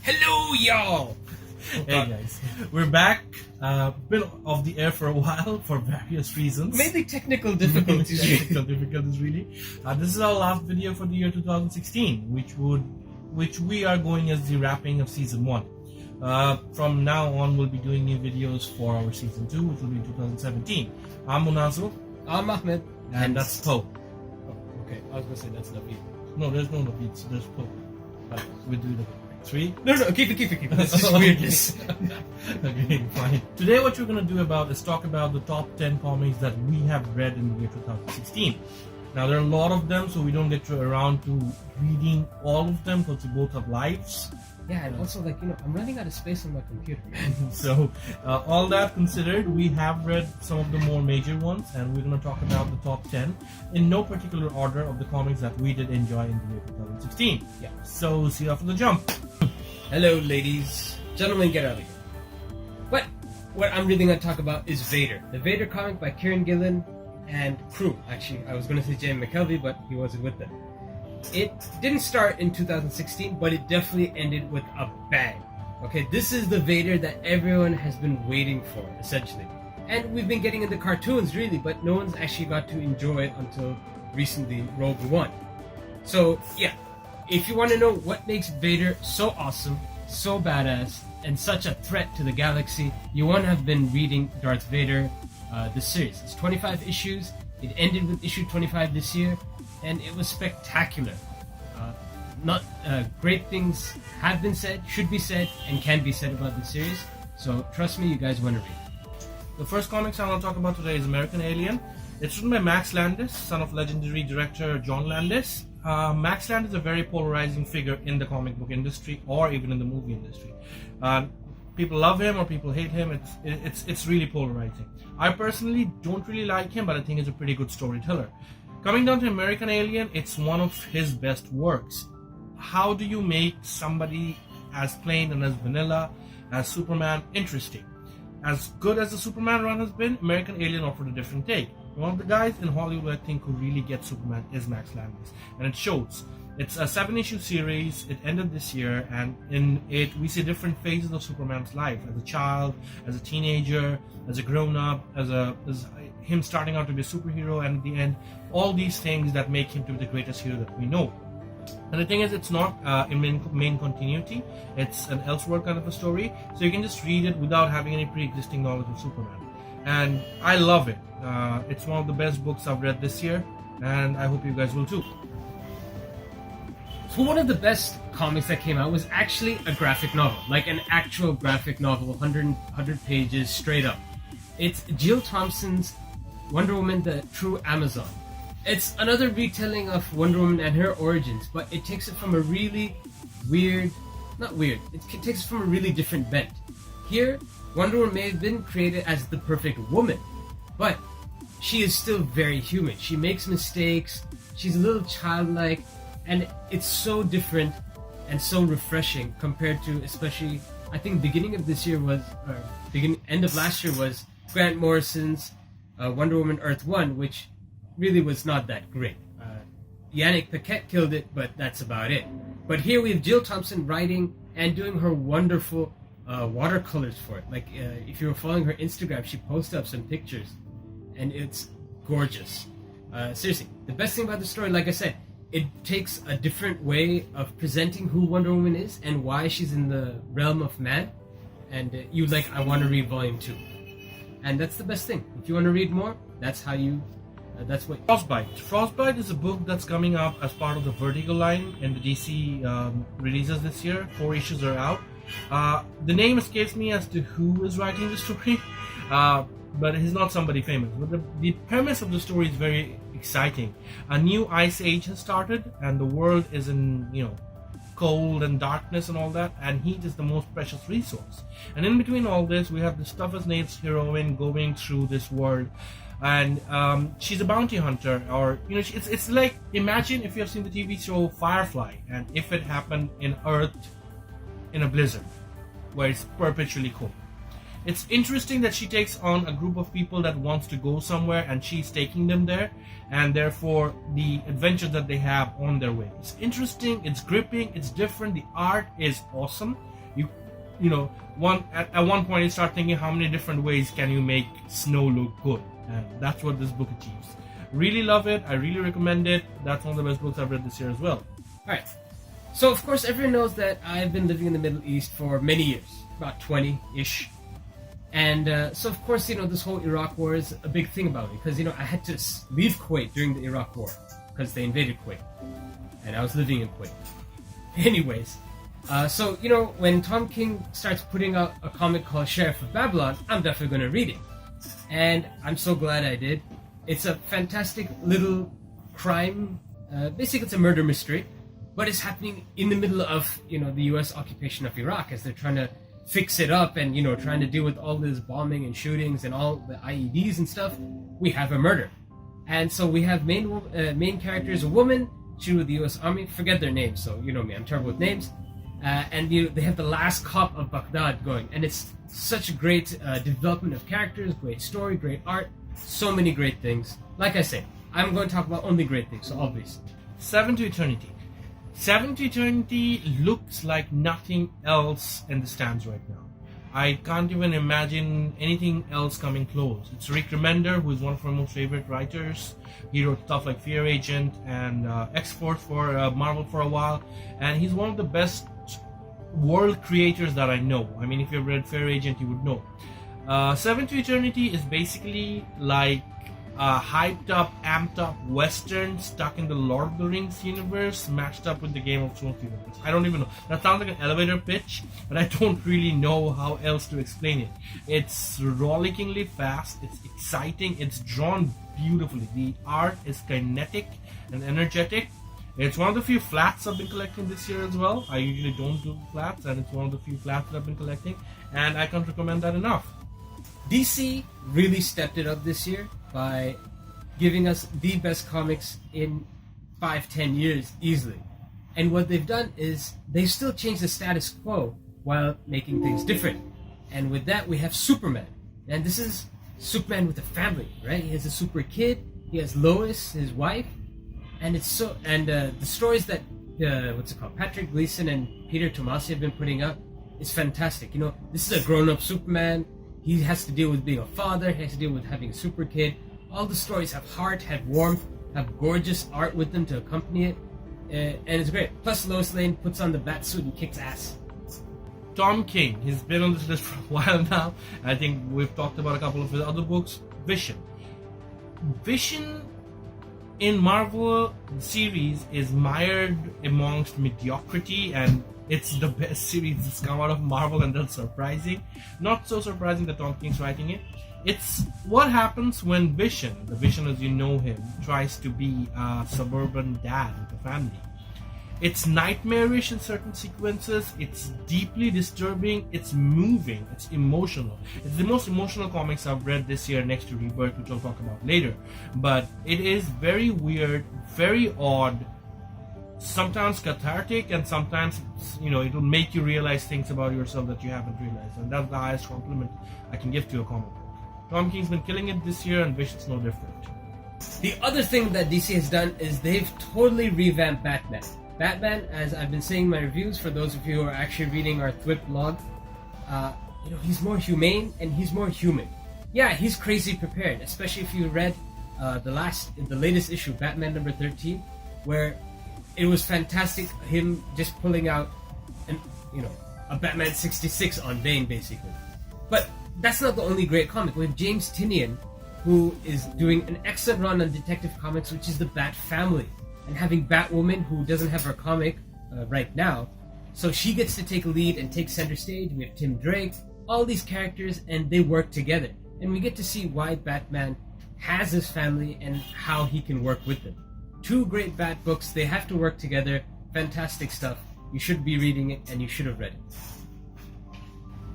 Hello, y'all! Hey guys, we're back. Been off the air for a while for various reasons. Mainly technical difficulties. Technical difficulties, really. This is our last video for the year 2016, which we are going as the wrapping of season 1. From now on, we'll be doing new videos for our season 2, which will be 2017. I'm Munazil. I'm Ahmed. And that's Thwip. Oh, okay, I was gonna say that's Naveed. No, there's no Naveed, there's Thwip. We'll do the 3. No, keep it. This is weirdness. Okay, fine. Today what we're going to do is talk about the top 10 comics that we have read in the year 2016. Now there are a lot of them, so we don't get around to reading all of them because we both have lives. Yeah, and also I'm running out of space on my computer, man. So all that considered, we have read some of the more major ones, and we're going to talk about the top 10 in no particular order of the comics that we did enjoy in the year 2016. Yeah. So see you after the jump. Hello, ladies. Gentlemen, get out of here. But what I'm really going to talk about is Vader. The Vader comic by Kieran Gillen and crew. Actually, I was going to say James McKelvey, but he wasn't with them. It didn't start in 2016, but it definitely ended with a bang. Okay, this is the Vader that everyone has been waiting for, essentially. And we've been getting into cartoons, really, but no one's actually got to enjoy it until recently, Rogue One. So, yeah, if you want to know what makes Vader so awesome, so badass, and such a threat to the galaxy, you want to have been reading Darth Vader, the series. It's 25 issues. It ended with issue 25 this year. And it was spectacular. Great things have been said, should be said, and can be said about this series. So trust me, you guys want to read. The first comics I want to talk about today is American Alien. It's written by Max Landis, son of legendary director John Landis. Max Landis is a very polarizing figure in the comic book industry, or even in the movie industry. People love him or people hate him. It's really polarizing. I personally don't really like him, but I think he's a pretty good storyteller. Coming down to American Alien, it's one of his best works. How do you make somebody as plain and as vanilla as Superman interesting? As good as the Superman run has been, American Alien offered a different take. One of the guys in Hollywood, I think, who really gets Superman is Max Landis, and it shows. It's a 7-issue series. It ended this year, and in it we see different phases of Superman's life: as a child, as a teenager, as a grown-up, as him starting out to be a superhero, and at the end, all these things that make him to be the greatest hero that we know. And the thing is, it's not in main continuity. It's an Elseworld kind of a story, so you can just read it without having any pre-existing knowledge of Superman. And I love it. It's one of the best books I've read this year, and I hope you guys will too. So one of the best comics that came out was actually a graphic novel, like an actual graphic novel, 100 pages straight up. It's Jill Thompson's Wonder Woman, the True Amazon. It's another retelling of Wonder Woman and her origins, but it takes it from a really it takes it from a really different bent. Here, Wonder Woman may have been created as the perfect woman, but she is still very human. She makes mistakes, she's a little childlike, and it's so different and so refreshing compared to, especially, I think beginning of this year was, end of last year was Grant Morrison's Wonder Woman Earth 1, which really was not that great. Yannick Paquette killed it, but that's about it. But here we have Jill Thompson writing and doing her wonderful watercolors for it. Like, if you were following her Instagram, she posted up some pictures, and it's gorgeous. Seriously, the best thing about the story, like I said, it takes a different way of presenting who Wonder Woman is and why she's in the realm of man. And I want to read volume 2. And that's the best thing. If you want to read more, that's what... Frostbite. Frostbite is a book that's coming up as part of the Vertigo line in the DC releases this year. 4 issues are out. The name escapes me as to who is writing the story, but he's not somebody famous. But the premise of the story is very exciting. A new ice age has started, and the world is in, cold and darkness and all that, and heat is the most precious resource. And in between all this, we have this toughest nails heroine going through this world, and she's a bounty hunter, or it's like, imagine if you have seen the TV show Firefly, and if it happened in Earth in a blizzard where it's perpetually cold. It's interesting that she takes on a group of people that wants to go somewhere, and she's taking them there, and therefore the adventures that they have on their way. It's interesting, it's gripping, it's different, the art is awesome. you know, at one point you start thinking how many different ways can you make snow look good, and that's what this book achieves. Really love it. I really recommend it. That's one of the best books I've read this year as well. Alright. So, of course, everyone knows that I've been living in the Middle East for many years. About 20-ish. And so, of course, this whole Iraq war is a big thing about me. Because, I had to leave Kuwait during the Iraq war. Because they invaded Kuwait. And I was living in Kuwait. Anyways. So, when Tom King starts putting out a comic called Sheriff of Babylon, I'm definitely going to read it. And I'm so glad I did. It's a fantastic little crime. Basically, it's a murder mystery. But it's happening in the middle of, the U.S. occupation of Iraq as they're trying to fix it up and, trying to deal with all this bombing and shootings and all the IEDs and stuff. We have a murder. And so we have main characters, a woman, she with the U.S. Army. Forget their names, so you know me, I'm terrible with names. And they have the last cop of Baghdad going. And it's such a great development of characters, great story, great art. So many great things. Like I said, I'm going to talk about only great things, so obviously. 7 to Eternity. 7 to Eternity looks like nothing else in the stands right now. I can't even imagine anything else coming close. It's Rick Remender, who is one of our most favorite writers. He wrote stuff like Fear Agent and X-Force for Marvel for a while. And he's one of the best world creators that I know. I mean, if you've read Fear Agent, you would know. 7 to Eternity is basically like a hyped up, amped up Western stuck in the Lord of the Rings universe matched up with the Game of Thrones universe. I don't even know. That sounds like an elevator pitch, but I don't really know how else to explain it. It's rollickingly fast, it's exciting, it's drawn beautifully. The art is kinetic and energetic. It's one of the few flats I've been collecting this year as well. I usually don't do flats, and it's one of the few flats that I've been collecting, and I can't recommend that enough. DC really stepped it up this year by giving us the best comics in 5-10 years easily. And what they've done is they've still changed the status quo while making things different. And with that we have Superman. And this is Superman with a family, right? He has a super kid, he has Lois, his wife, and it's so the stories that Patrick Gleason and Peter Tomasi have been putting out is fantastic. This is a grown-up Superman. He has to deal with being a father, he has to deal with having a super kid. All the stories have heart, have warmth, have gorgeous art with them to accompany it. And it's great. Plus Lois Lane puts on the bat suit and kicks ass. Tom King, he's been on this list for a while now. I think we've talked about a couple of his other books. Vision in Marvel series is mired amongst mediocrity, and it's the best series that's come out of Marvel, and that's surprising. Not so surprising that Tom King's writing it. It's what happens when the Vision as you know him, tries to be a suburban dad with a family. It's nightmarish in certain sequences, it's deeply disturbing, it's moving, it's emotional. It's the most emotional comics I've read this year next to Rebirth, which I'll talk about later. But it is very weird, very odd, sometimes cathartic, and sometimes it'll make you realize things about yourself that you haven't realized, and that's the highest compliment I can give to a comic book. Tom King's been killing it this year, and Vision's no different. The other thing that DC has done is they've totally revamped Batman. Batman, as I've been saying in my reviews, for those of you who are actually reading our Thwip blog, he's more humane and he's more human. Yeah, he's crazy prepared, especially if you read the latest issue, Batman number 13, where it was fantastic, him just pulling out a Batman 66 on Bane, basically. But that's not the only great comic. We have James Tynion, who is doing an excellent run on Detective Comics, which is the Bat Family. And having Batwoman, who doesn't have her comic right now, so she gets to take a lead and take center stage. We have Tim Drake, all these characters, and they work together. And we get to see why Batman has his family and how he can work with them. Two great Bat books, they have to work together, fantastic stuff. You should be reading it, and you should have read it.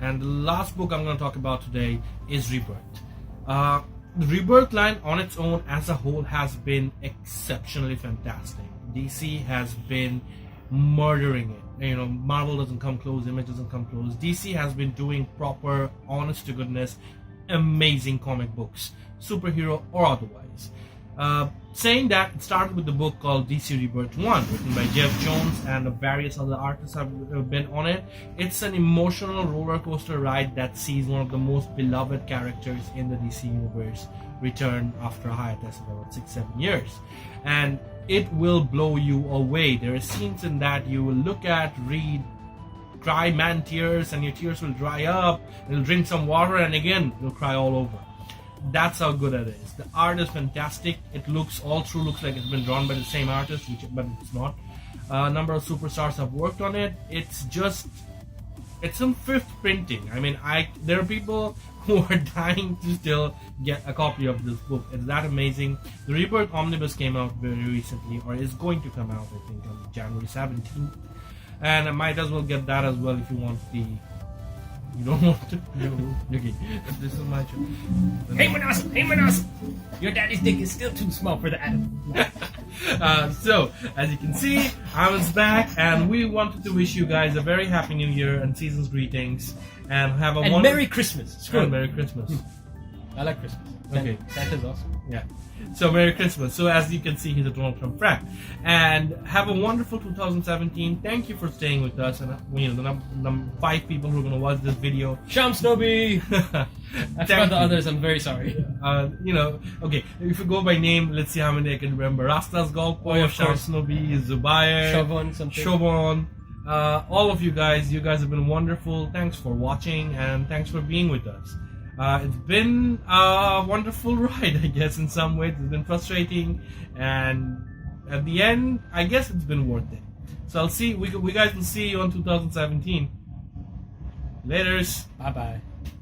And the last book I'm going to talk about today is Rebirth. The Rebirth line on its own as a whole has been exceptionally fantastic. DC has been murdering it. Marvel doesn't come close, Image doesn't come close. DC has been doing proper, honest to goodness, amazing comic books, superhero or otherwise. Saying that, it started with the book called DC Rebirth 1, written by Jeff Jones and various other artists have been on it. It's an emotional roller coaster ride that sees one of the most beloved characters in the DC universe return after a hiatus of about 6-7 years. And it will blow you away. There are scenes in that you will look at, read, cry man tears, and your tears will dry up. You'll drink some water, and again, you'll cry all over. That's how good it is. The art is fantastic. It looks looks like it's been drawn by the same artist, but it's not. A number of superstars have worked on it. It's in 5th printing. I mean, there are people who are dying to still get a copy of this book. It's that amazing. The Rebirth Omnibus came out very recently, or is going to come out, I think, on January 17th. And I might as well get that as well if you want the... You don't want to? No. Okay. This is my show. Hey Munazil! Your daddy's dick is still too small for that. So, as you can see, Ahmed's back, and we wanted to wish you guys a very happy New Year and season's greetings, and have a wonderful... Merry Christmas! Screw it. Merry Christmas. I like Christmas. Okay. Santa's awesome. Yeah. So Merry Christmas. So as you can see, he's a Donald Trump fan. And have a wonderful 2017. Thank you for staying with us. And the 5 people who are going to watch this video. Sham Snowby! I forgot the others. I'm very sorry. Okay. If you go by name, let's see how many I can remember. Rastas Golpo, Sham Snowby, Zubair, Shobon. All of you guys have been wonderful. Thanks for watching, and thanks for being with us. It's been a wonderful ride, I guess, in some ways. It's been frustrating, and at the end, I guess it's been worth it. So we guys will see you on 2017. Laters. Bye-bye.